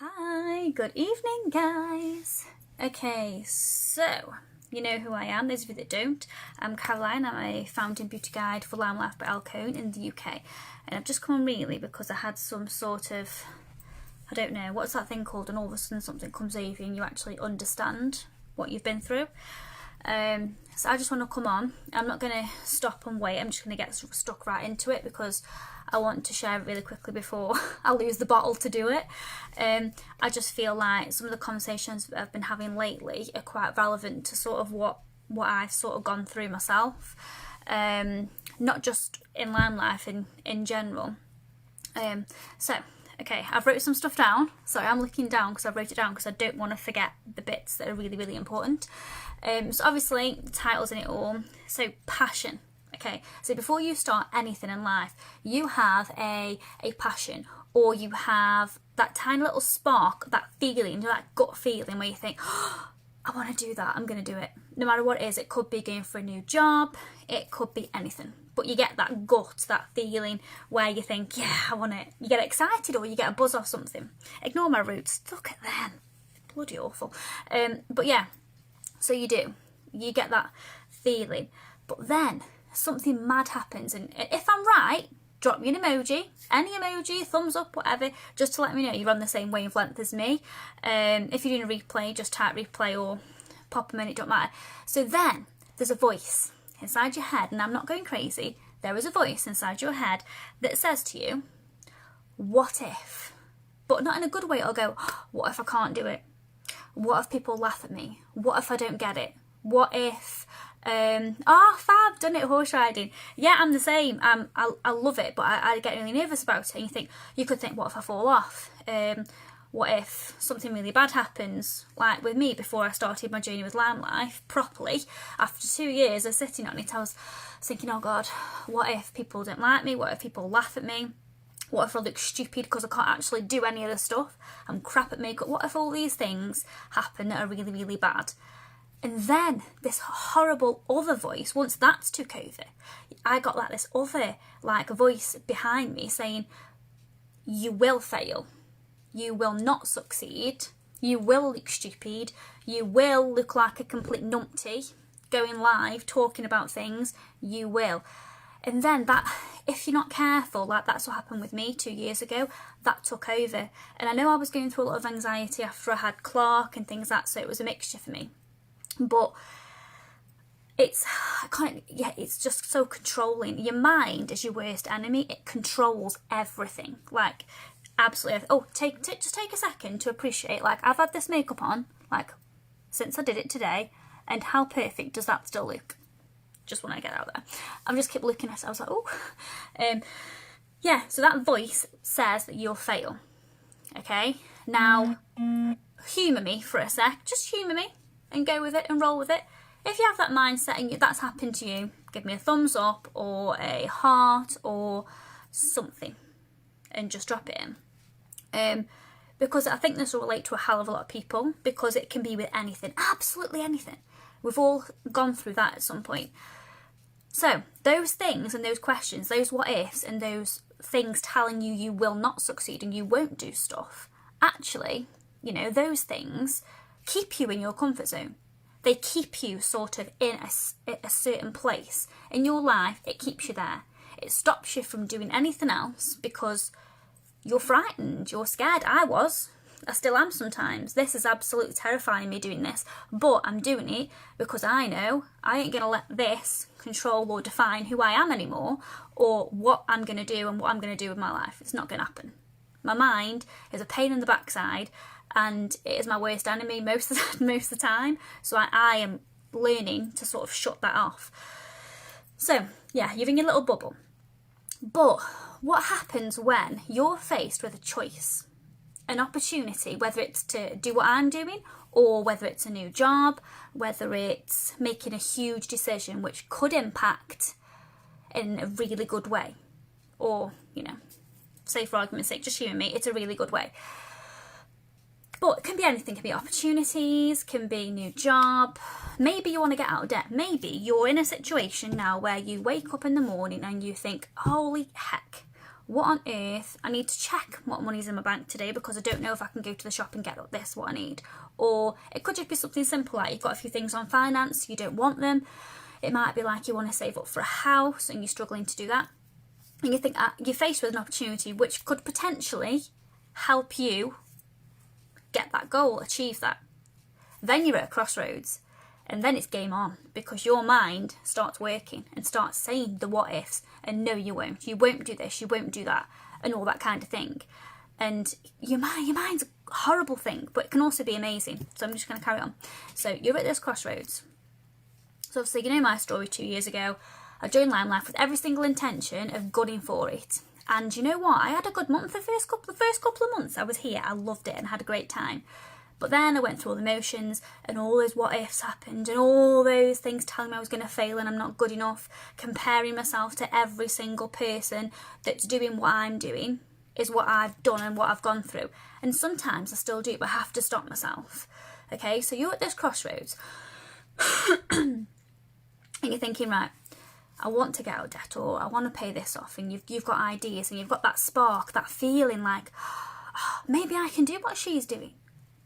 Hi, good evening guys. Okay, so you know who I am, those of you that don't. I'm Caroline, I'm a fountain beauty guide for Limelife by Alcone in the UK. And I've just come on really because I had some sort of, I don't know, what's that thing called, and all of a sudden something comes over you and you actually understand what you've been through. So I just want to come on. I'm not going to stop and wait, I'm just going to get stuck right into it because I want to share it really quickly before I lose the bottle to do it. I just feel like some of the conversations I've been having lately are quite relevant to sort of what I've sort of gone through myself, not just in Limelife, in general. Okay, I've wrote some stuff down. Sorry, I'm looking down because I've wrote it down because I don't want to forget the bits that are really, really important. So obviously, the title's in it all. So, passion. Okay, so before you start anything in life, you have a passion, or you have that tiny little spark, that feeling, that gut feeling where you think, oh, I want to do that, I'm going to do it. No matter what it is, it could be going for a new job, it could be anything. But you get that gut, that feeling where you think, yeah, I want it. You get excited or you get a buzz off something. Ignore my roots, look at them. Bloody awful. But yeah, so you do. You get that feeling. But then something mad happens, and if I'm right, drop me an emoji, any emoji, thumbs up, whatever, just to let me know you're on the same wavelength as me. If you're doing a replay, just type replay or pop them in, it don't matter. So then there's a voice inside your head, and I'm not going crazy, there is a voice inside your head that says to you, what if? But not in a good way. It'll go, what if I can't do it? What if people laugh at me? What if I don't get it? What if fab, done it, horse riding. Yeah, I'm the same. I love it, but I get really nervous about it. And you could think, what if I fall off? What if something really bad happens? Like with me, before I started my journey with Limelife properly, after 2 years of sitting on it, I was thinking, oh God, what if people don't like me? What if people laugh at me? What if I look stupid because I can't actually do any of the stuff? I'm crap at makeup. What if all these things happen that are really, really bad? And then this horrible other voice, once that's took over, I got like this other voice behind me saying, you will fail, you will not succeed, you will look stupid, you will look like a complete numpty, going live, talking about things, you will. And then that, if you're not careful, that's what happened with me 2 years ago, that took over. And I know I was going through a lot of anxiety after I had Clark and things like that, so it was a mixture for me. But it's just so controlling. Your mind is your worst enemy. It controls everything, absolutely. Oh, just take a second to appreciate. I've had this makeup on since I did it today, and how perfect does that still look? Just want to get out there. I just kept looking at it. I was like, oh, yeah. So that voice says that you'll fail. Okay, now humour me for a sec. Just humour me. And go with it and roll with it. If you have that mindset and that's happened to you, give me a thumbs up or a heart or something and just drop it in. Because I think this will relate to a hell of a lot of people, because it can be with anything, absolutely anything. We've all gone through that at some point. So those things and those questions, those what ifs and those things telling you will not succeed and you won't do stuff, actually, those things keep you in your comfort zone. They keep you sort of in a certain place in your life. It keeps you there. It stops you from doing anything else because you're frightened, you're scared. I still am sometimes. This is absolutely terrifying me doing this, but I'm doing it because I know I ain't gonna let this control or define who I am anymore, or what I'm gonna do and what I'm gonna do with my life. It's not gonna happen. My mind is a pain in the backside, and it is my worst enemy most of the time. So I am learning to sort of shut that off. So yeah, you're in your little bubble. But what happens when you're faced with a choice, an opportunity, whether it's to do what I'm doing, or whether it's a new job, whether it's making a huge decision which could impact in a really good way, or, say for argument's sake, just humour me, it's a really good way. But it can be anything. It can be opportunities, can be new job. Maybe you want to get out of debt. Maybe you're in a situation now where you wake up in the morning and you think, holy heck, what on earth, I need to check what money's in my bank today because I don't know if I can go to the shop and get this, what I need. Or it could just be something simple like you've got a few things on finance, you don't want them. It might be like you want to save up for a house and you're struggling to do that. And you think you're faced with an opportunity which could potentially help you get that goal, achieve that. Then you're at a crossroads. And then it's game on because your mind starts working and starts saying the what ifs and no, you won't do this, you won't do that, and all that kind of thing. And your mind's a horrible thing, but it can also be amazing. So I'm just going to carry on. So you're at this crossroads. So obviously, you know my story 2 years ago. I joined Limelife with every single intention of gunning for it. And you know what? I had a good month. The first couple of months I was here, I loved it and had a great time. But then I went through all the motions and all those what ifs happened and all those things telling me I was going to fail and I'm not good enough, comparing myself to every single person that's doing what I'm doing is what I've done and what I've gone through. And sometimes I still do, but I have to stop myself. Okay, so you're at this crossroads and you're thinking, right, I want to get out of debt or I want to pay this off, and you've got ideas and you've got that spark, that feeling like, oh, maybe I can do what she's doing.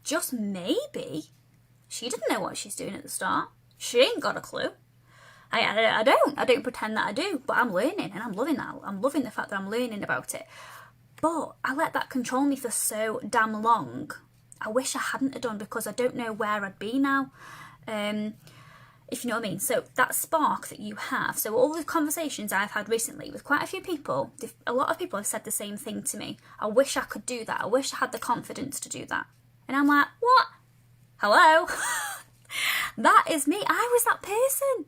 Just maybe. She didn't know what she's doing at the start. She ain't got a clue. I don't pretend that I do, but I'm learning and I'm loving that. I'm loving the fact that I'm learning about it. But I let that control me for so damn long. I wish I hadn't have done because I don't know where I'd be now. If you know what I mean. So that spark that you have, so all the conversations I've had recently with quite a few people, a lot of people have said the same thing to me. I wish I could do that. I wish I had the confidence to do that. And I'm like, what? Hello? That is me. I was that person.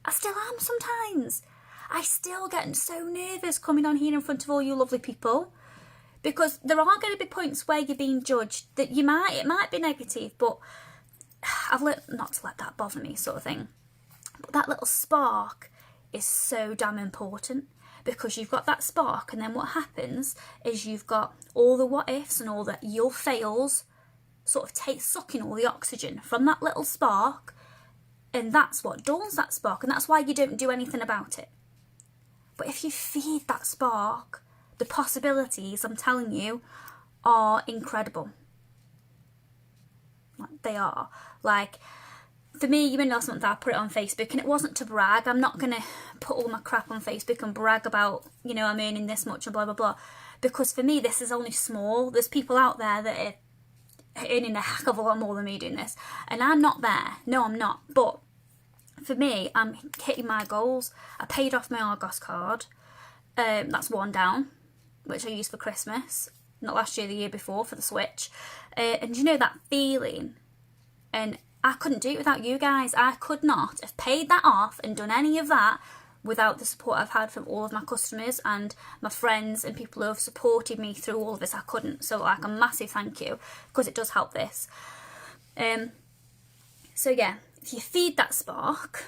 I still am sometimes. I still get so nervous coming on here in front of all you lovely people because there are going to be points where you're being judged that it might be negative, but I've learned not to let that bother me, sort of thing. But that little spark is so damn important because you've got that spark, and then what happens is you've got all the what ifs and all the your fails sort of sucking all the oxygen from that little spark, and that's what dulls that spark, and that's why you don't do anything about it. But if you feed that spark, the possibilities, I'm telling you, are incredible. Like, they are. Like, for me, you know, last month I put it on Facebook, and it wasn't to brag. I'm not going to put all my crap on Facebook and brag about, you know, I'm earning this much and blah, blah, blah. Because for me, this is only small. There's people out there that are earning a heck of a lot more than me doing this, and I'm not there. No, I'm not. But for me, I'm hitting my goals. I paid off my Argos card. That's one down, which I used for Christmas, not last year, the year before, for the Switch. And you know that feeling, and I couldn't do it without you guys. I could not have paid that off and done any of that without the support I've had from all of my customers and my friends and people who have supported me through all of this. I couldn't. So, like, a massive thank you, because it does help this. So yeah, if you feed that spark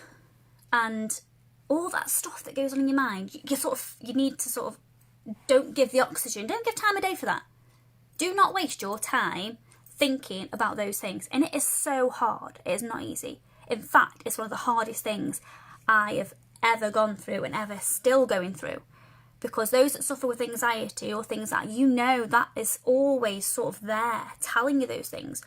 and all that stuff that goes on in your mind, you need to sort of, don't give the oxygen, don't give time of day for that. Do not waste your time thinking about those things. And it is so hard. It is not easy. In fact, it's one of the hardest things I have ever gone through and ever still going through, because those that suffer with anxiety or things like, you know, that is always sort of there telling you those things,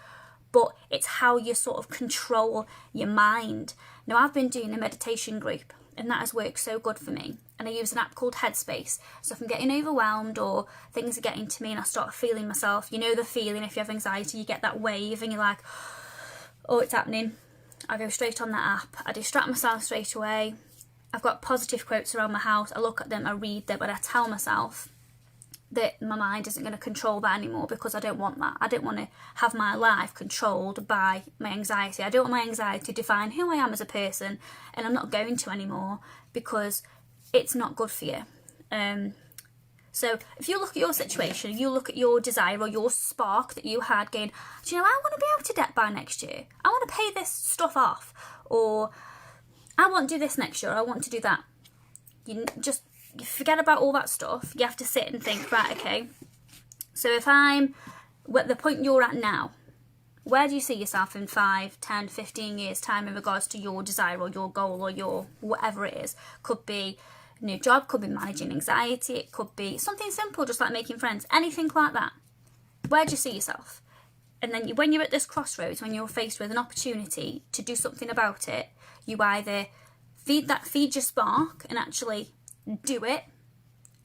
but it's how you sort of control your mind. Now, I've been doing a meditation group, and that has worked so good for me, and I use an app called Headspace. So if I'm getting overwhelmed or things are getting to me and I start feeling myself, you know the feeling, if you have anxiety, you get that wave and you're like, oh, it's happening. I go straight on that app, I distract myself straight away. I've got positive quotes around my house. I look at them, I read them, but I tell myself that my mind isn't going to control that anymore, because I don't want that. I don't want to have my life controlled by my anxiety. I don't want my anxiety to define who I am as a person, and I'm not going to anymore, because it's not good for you. So if you look at your situation, you look at your desire or your spark that you had going, do you know, I want to be able to debt by next year. I want to pay this stuff off, or I want to do this next year, I want to do that. You forget about all that stuff. You have to sit and think, right, okay, so if I'm at the point you're at now, where do you see yourself in 5, 10, 15 years time in regards to your desire or your goal or your whatever it is? Could be a new job, could be managing anxiety, it could be something simple, just like making friends, anything like that. Where do you see yourself? And then when you're at this crossroads, when you're faced with an opportunity to do something about it, you either feed your spark and actually do it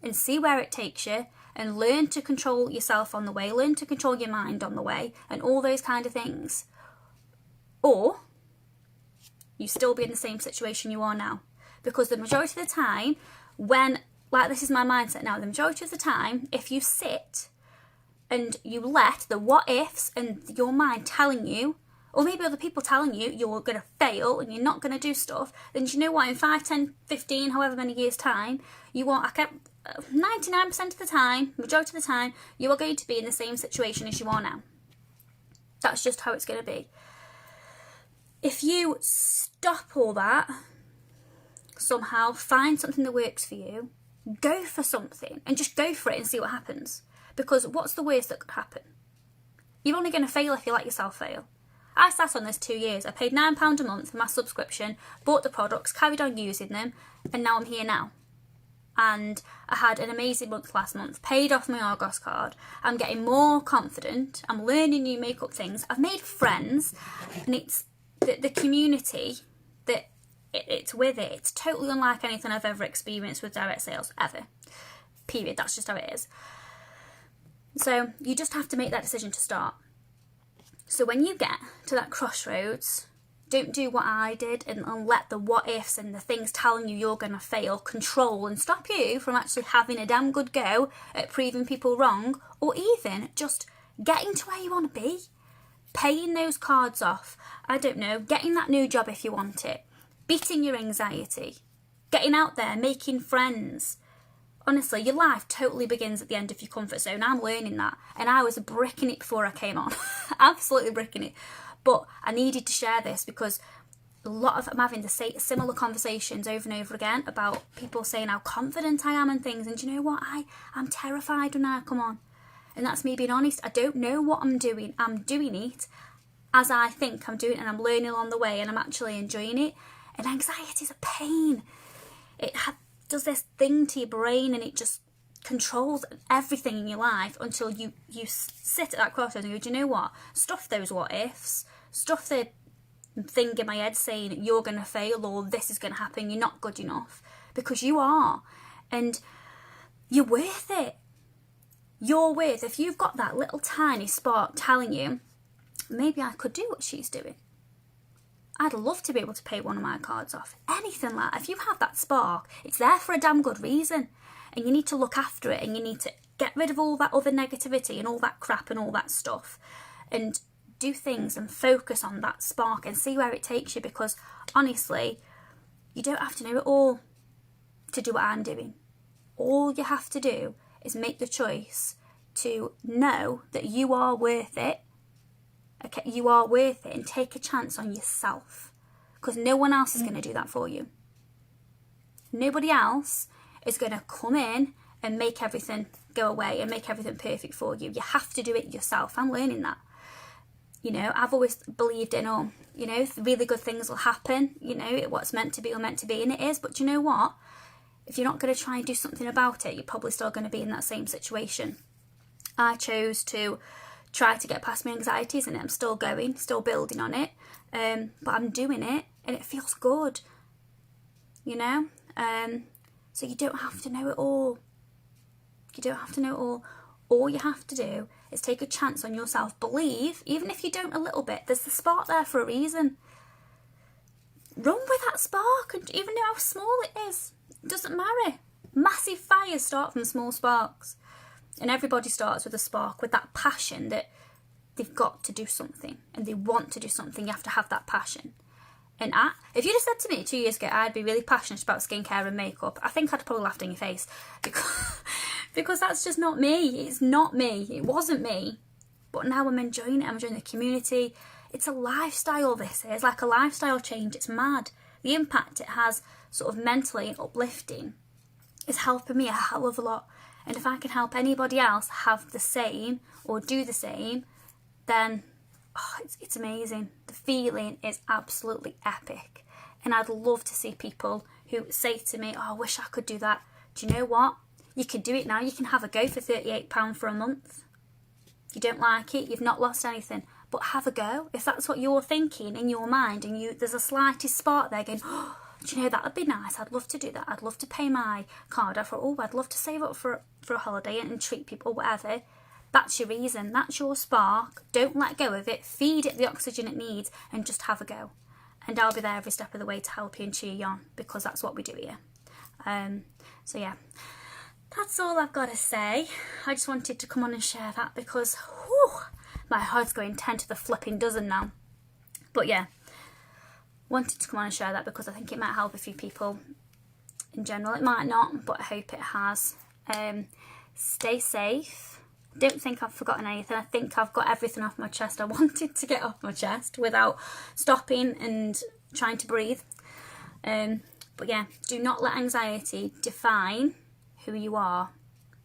and see where it takes you and learn to control yourself on the way, learn to control your mind on the way, and all those kind of things. Or you still be in the same situation you are now. Because the majority of the time, this is my mindset now, the majority of the time, if you sit and you let the what ifs and your mind telling you, or maybe other people telling you you're going to fail and you're not going to do stuff, then do you know what, in 5, 10, 15, however many years time, 99% of the time, majority of the time, you are going to be in the same situation as you are now. That's just how it's going to be. If you stop all that, somehow find something that works for you, go for something and just go for it and see what happens. Because what's the worst that could happen? You're only going to fail if you let yourself fail. I sat on this 2 years. I paid £9 a month for my subscription, bought the products, carried on using them, and now I'm here now. And I had an amazing month last month, paid off my Argos card. I'm getting more confident. I'm learning new makeup things. I've made friends, and it's the community that it's with it. It's totally unlike anything I've ever experienced with direct sales, ever. Period. That's just how it is. So you just have to make that decision to start. So when you get to that crossroads, don't do what I did and let the what ifs and the things telling you you're going to fail control and stop you from actually having a damn good go at proving people wrong, or even just getting to where you want to be. Paying those cards off. I don't know, getting that new job if you want it. Beating your anxiety. Getting out there, making friends. Honestly, your life totally begins at the end of your comfort zone. I'm learning that. And I was bricking it before I came on. Absolutely bricking it. But I needed to share this because I'm having the similar conversations over and over again about people saying how confident I am and things. And do you know what? I'm terrified when I come on. And that's me being honest. I don't know what I'm doing. I'm doing it as I think I'm doing it, and I'm learning along the way, and I'm actually enjoying it. And anxiety is a pain. It does this thing to your brain, and it just controls everything in your life until you sit at that crossroads and go, do you know what? Stuff those what ifs. Stuff the thing in my head saying you're going to fail or this is going to happen, you're not good enough. Because you are. And you're worth it. You're worth, if you've got that little tiny spark telling you, maybe I could do what she's doing. I'd love to be able to pay one of my cards off. Anything like that. If you have that spark, it's there for a damn good reason. And you need to look after it, and you need to get rid of all that other negativity and all that crap and all that stuff. And do things and focus on that spark and see where it takes you, because honestly, you don't have to know it all to do what I'm doing. All you have to do is make the choice to know that you are worth it. Okay, you are worth it, and take a chance on yourself, because no one else is going to do that for you. Nobody else is going to come in and make everything go away and make everything perfect for you. You have to do it yourself. I'm learning that. You know, I've always believed in, really good things will happen. You know, what's meant to be will meant to be, and it is. But you know what? If you're not going to try and do something about it, you're probably still going to be in that same situation. I chose to try to get past my anxieties, and I'm still going, still building on it. But I'm doing it, and it feels good. You know? So you don't have to know it all. You don't have to know it all. All you have to do is take a chance on yourself. Believe, even if you don't a little bit, there's the spark there for a reason. Run with that spark, and even know how small it is. It doesn't matter. Massive fires start from small sparks. And everybody starts with a spark, with that passion that they've got to do something and they want to do something. You have to have that passion. And if you'd have said to me 2 years ago I'd be really passionate about skincare and makeup, I think I'd probably laughed in your face, because that's just not me. It's not me. It wasn't me. But now I'm enjoying it. I'm enjoying the community. It's a lifestyle, this is. Like a lifestyle change. It's mad. The impact it has sort of mentally and uplifting is helping me a hell of a lot. And if I can help anybody else have the same or do the same, then it's amazing. The feeling is absolutely epic. And I'd love to see people who say to me, oh, I wish I could do that. Do you know what? You can do it now. You can have a go for £38 for a month. You don't like it, you've not lost anything, but have a go. If that's what you're thinking in your mind and there's a slightest spark there going, oh, do you know, that would be nice, I'd love to do that, I'd love to pay my card off, or oh, I'd love to save up for a holiday and treat people, or whatever. That's your reason, that's your spark. Don't let go of it, feed it the oxygen it needs, and just have a go. And I'll be there every step of the way to help you and cheer you on, because that's what we do here. So yeah, that's all I've got to say. I just wanted to come on and share that because whew, my heart's going 10 to the flipping dozen now. But yeah, wanted to come on and share that because I think it might help a few people in general. It might not, but I hope it has. Stay safe. Don't think I've forgotten anything. I think I've got everything off my chest I wanted to get off my chest without stopping and trying to breathe. But yeah, do not let anxiety define who you are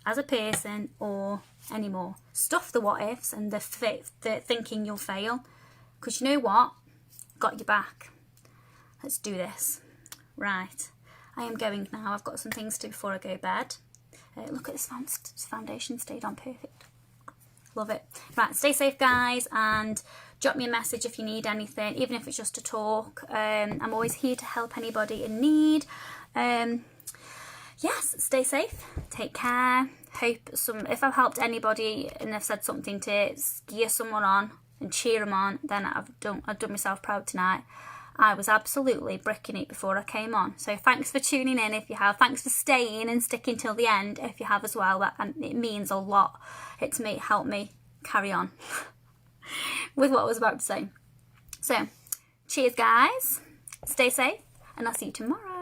as a person or anymore. Stuff the what ifs and the thinking you'll fail, because you know what? Got your back. Let's do this. Right, I am going now. I've got some things to do before I go to bed. Look at this foundation, stayed on perfect. Love it. Right, stay safe guys, and drop me a message if you need anything, even if it's just to talk. I'm always here to help anybody in need. Yes, stay safe, take care. Hope if I've helped anybody and I've said something to gear someone on and cheer them on, then I've done myself proud tonight. I was absolutely bricking it before I came on. So thanks for tuning in if you have. Thanks for staying and sticking till the end if you have as well. And it means a lot. It's helped me carry on with what I was about to say. So cheers guys, stay safe, and I'll see you tomorrow.